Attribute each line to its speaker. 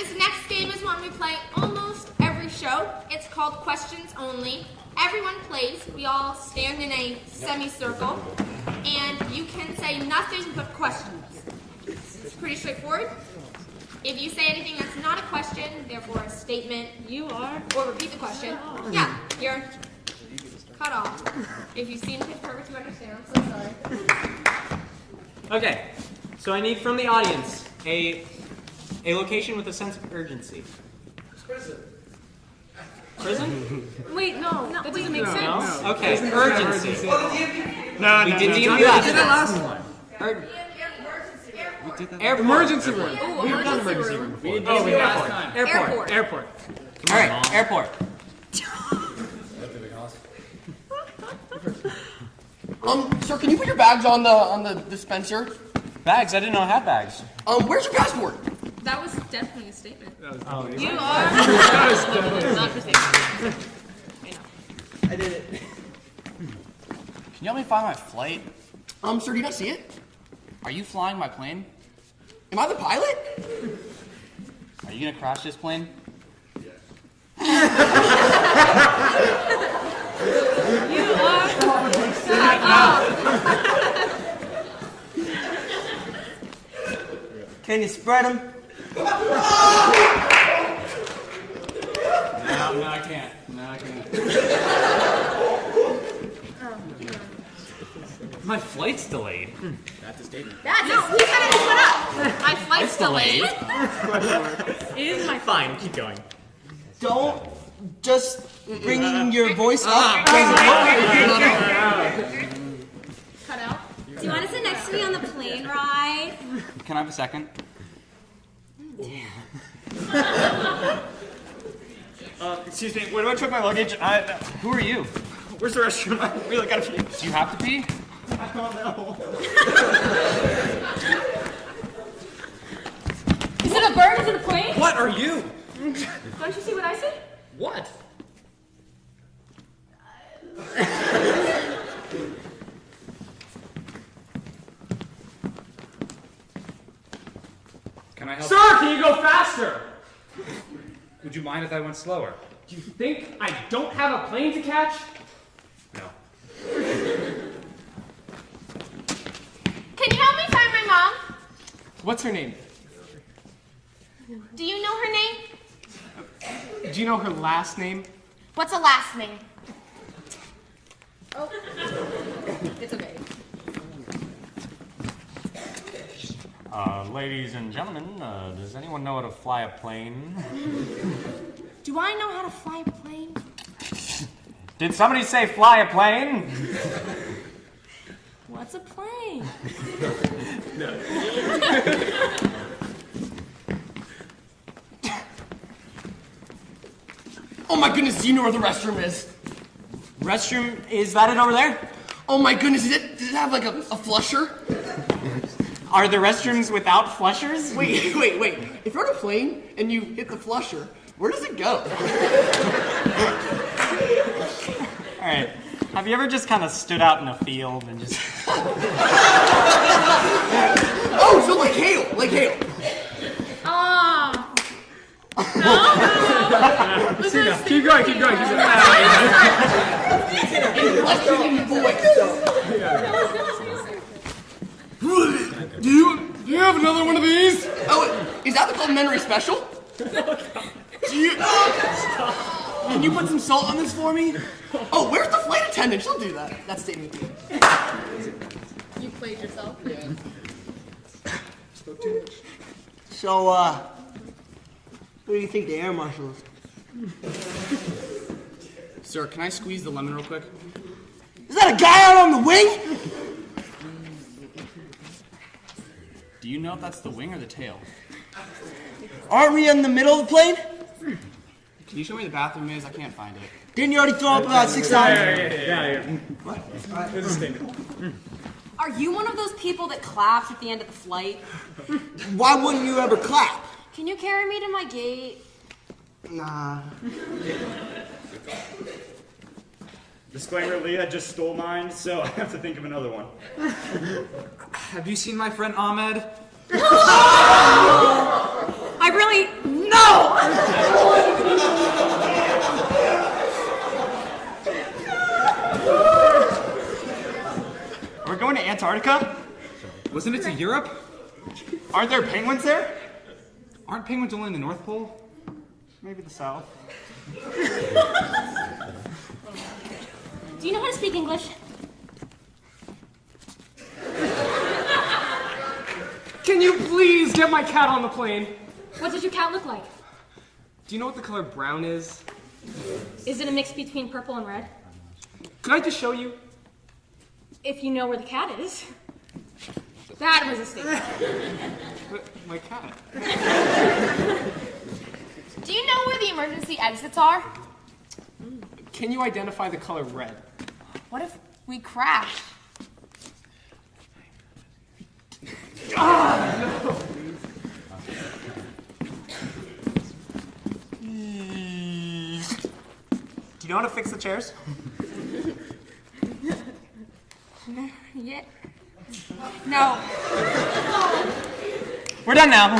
Speaker 1: This next game is one we play almost every show. It's called Questions Only. Everyone plays. We all stand in a semicircle, and you can say nothing but questions. It's pretty straightforward. If you say anything that's not a question, therefore a statement, or repeat the question, yeah, you're cut off. If you've seen Pitch Perfect, you understand. I'm so sorry.
Speaker 2: Okay, so I need from the audience a location with a sense of urgency. Prison?
Speaker 3: Wait, no, that doesn't make sense.
Speaker 2: No? Okay, urgency.
Speaker 4: No,
Speaker 2: we did
Speaker 4: we
Speaker 2: DMV
Speaker 4: did
Speaker 2: last
Speaker 4: that last one.
Speaker 2: Airport.
Speaker 4: Emergency room.
Speaker 3: Oh,
Speaker 4: We've done
Speaker 3: emergency
Speaker 4: emergency
Speaker 3: room.
Speaker 4: room before.
Speaker 2: We did DMV last time.
Speaker 3: Airport.
Speaker 4: Airport.
Speaker 2: All right, airport.
Speaker 5: Sir, can you put your bags on the dispenser?
Speaker 2: Bags? I didn't know I had bags.
Speaker 5: Where's your passport?
Speaker 3: That was definitely a statement.
Speaker 4: Oh,
Speaker 3: You are not for statement. I know.
Speaker 5: I did it.
Speaker 6: Can you help me find my flight?
Speaker 5: Sir, do you not see it?
Speaker 6: Are you flying my plane?
Speaker 5: Am I the pilot?
Speaker 6: Are you gonna crash this plane?
Speaker 3: You are shut up.
Speaker 5: Can you spread them?
Speaker 2: No, I can't. My flight's delayed.
Speaker 4: That's a statement.
Speaker 1: No, we said it went up. My flight's delayed.
Speaker 3: Is my
Speaker 2: Fine, keep going.
Speaker 5: Don't just bring your voice up.
Speaker 1: Cut out.
Speaker 7: Do you want to sit next to me on the plane ride?
Speaker 6: Can I have a second?
Speaker 4: Excuse me, where do I check my luggage?
Speaker 6: Who are you?
Speaker 4: Where's the restroom? I really gotta pee.
Speaker 6: Do you have to pee?
Speaker 4: I don't know.
Speaker 3: Is it a bird? Is it a plane?
Speaker 4: What are you?
Speaker 3: Don't you see what I see?
Speaker 4: What?
Speaker 8: Can I help?
Speaker 2: Sir, can you go faster?
Speaker 8: Would you mind if I went slower?
Speaker 2: Do you think I don't have a plane to catch?
Speaker 8: No.
Speaker 1: Can you help me find my mom?
Speaker 5: What's her name?
Speaker 1: Do you know her name?
Speaker 5: Do you know her last name?
Speaker 1: What's a last name?
Speaker 3: Oh. It's okay.
Speaker 2: Ladies and gentlemen, does anyone know how to fly a plane?
Speaker 1: Do I know how to fly a plane?
Speaker 2: Did somebody say fly a plane?
Speaker 1: What's a plane?
Speaker 5: Oh my goodness, do you know where the restroom is?
Speaker 2: Restroom, is that it over there?
Speaker 5: Oh my goodness, does it have like a flusher?
Speaker 2: Are there restrooms without flushers?
Speaker 5: Wait. If you're on a plane and you hit the flusher, where does it go?
Speaker 2: All right. Have you ever just kind of stood out in a field and just...
Speaker 5: Oh, so like hail.
Speaker 3: Ah.
Speaker 4: Keep going. Do you have another one of these?
Speaker 5: Oh, is that the complimentary special? Can you put some salt on this for me? Oh, where's the flight attendant? She'll do that. That's statement to you.
Speaker 3: You played yourself.
Speaker 9: So, what do you think the air marshal is?
Speaker 5: Sir, can I squeeze the lemon real quick?
Speaker 9: Is that a guy out on the wing?
Speaker 6: Do you know if that's the wing or the tail?
Speaker 9: Aren't we in the middle of the plane?
Speaker 5: Can you show me where the bathroom is? I can't find it.
Speaker 9: Didn't you already throw up about 6 times?
Speaker 4: Yeah. What? There's a statement.
Speaker 7: Are you one of those people that claps at the end of the flight?
Speaker 9: Why wouldn't you ever clap?
Speaker 7: Can you carry me to my gate?
Speaker 9: Nah.
Speaker 8: Disclaimer, Leah just stole mine, so I have to think of another one.
Speaker 4: Have you seen my friend Ahmed?
Speaker 7: I really... No!
Speaker 8: Antarctica?
Speaker 6: Wasn't it to Europe?
Speaker 8: Aren't there penguins there?
Speaker 6: Aren't penguins only in the North Pole?
Speaker 8: Maybe the South.
Speaker 7: Do you know how to speak English?
Speaker 4: Can you please get my cat on the plane?
Speaker 7: What does your cat look like?
Speaker 4: Do you know what the color brown is?
Speaker 7: Is it a mix between purple and red?
Speaker 4: Could I just show you?
Speaker 7: If you know where the cat is. That was a statement.
Speaker 4: But my cat.
Speaker 1: Do you know where the emergency exits are?
Speaker 4: Can you identify the color red?
Speaker 1: What if we crash?
Speaker 2: Do you know how to fix the chairs?
Speaker 1: Yeah. No.
Speaker 2: We're done now.